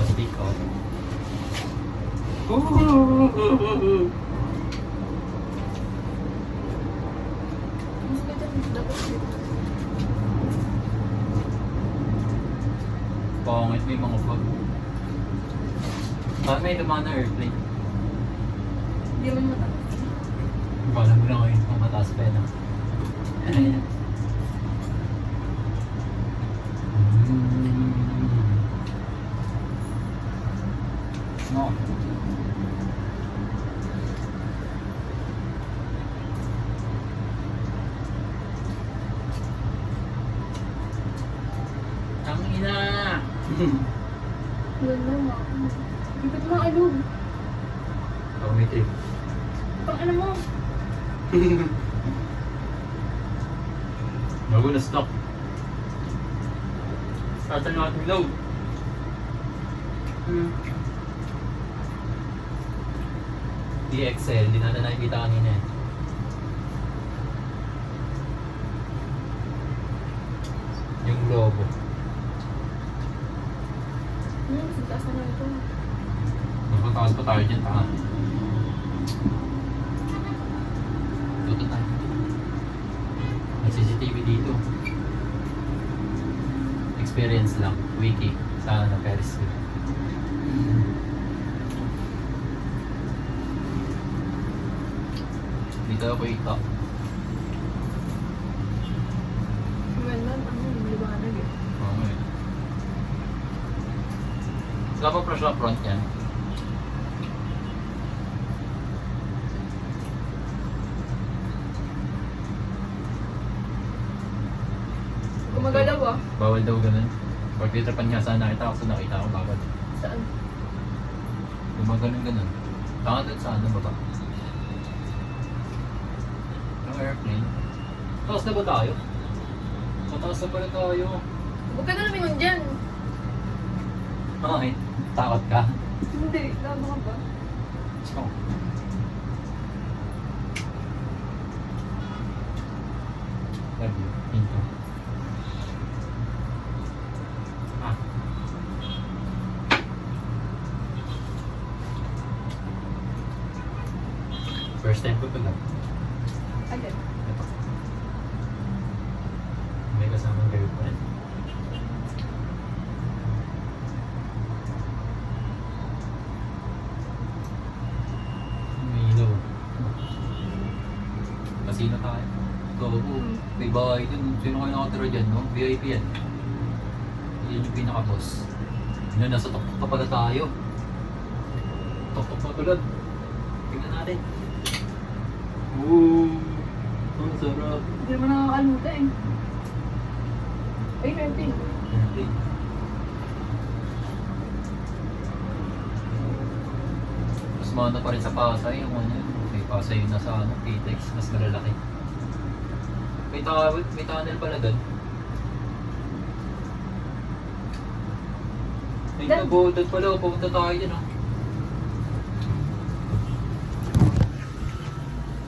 Tapos take off. Mas ganda dapat dito. Pangit may mga fog. Bakit may dumaan na airplane? Hindi man mataas. Bala mo na ngayon kung mataas pa yun. No. Ang ina! Ganda mo. Bakit mo alog? Ako may trip. Pang ano mo? Bago na stop. Startan natin load. DXL, hindi natin nakikita kanina eh. Yung logo. Sintas na ito. Magpataas pa tayo dyan, tanga. Dito tayo. May CCTV dito. Experience lang. Wiki. Sana na Ferris wheel. Dito ako ito. Ganda, ano, liwanag eh. Okay. Saka pa pressure sa front yan. Gumagalaw ah. Bawal daw ganun. Pag titrapan nga sana nakita ako, nakita ako bawal. Saan? Gumaganon-ganon. Tanga doon sa ano baba. Yung airplane. Taas na ba tayo? Mataas na pala tayo. Huwag ka na lumingon dyan. Bakit? Takot ka? Hindi, labo ka ba? Oh. Love you. Pinto. Ah. First time ko ito lang. Agad. Ito. May kasamang girlfriend. May ilaw. Kasino tayo. Gogo. May bahay dun. Sino kayo nakatira dyan, no? VIP yan. Yan yung pinaka-boss. Yun, nasa tok-tok pa pala tayo. Tok-tok pa tulad. Tingnan natin. Ooh. Ang sarap. Hindi naman nakakaluta eh. Ay, renting. Okay. Mas mana pa rin sa Pasay yung ano yun. May Pasay yun nasa ano, PTEX, mas malalaki. May tunnel pala doon. May Dan. nabodan pala, pumunta tayo dyan oh.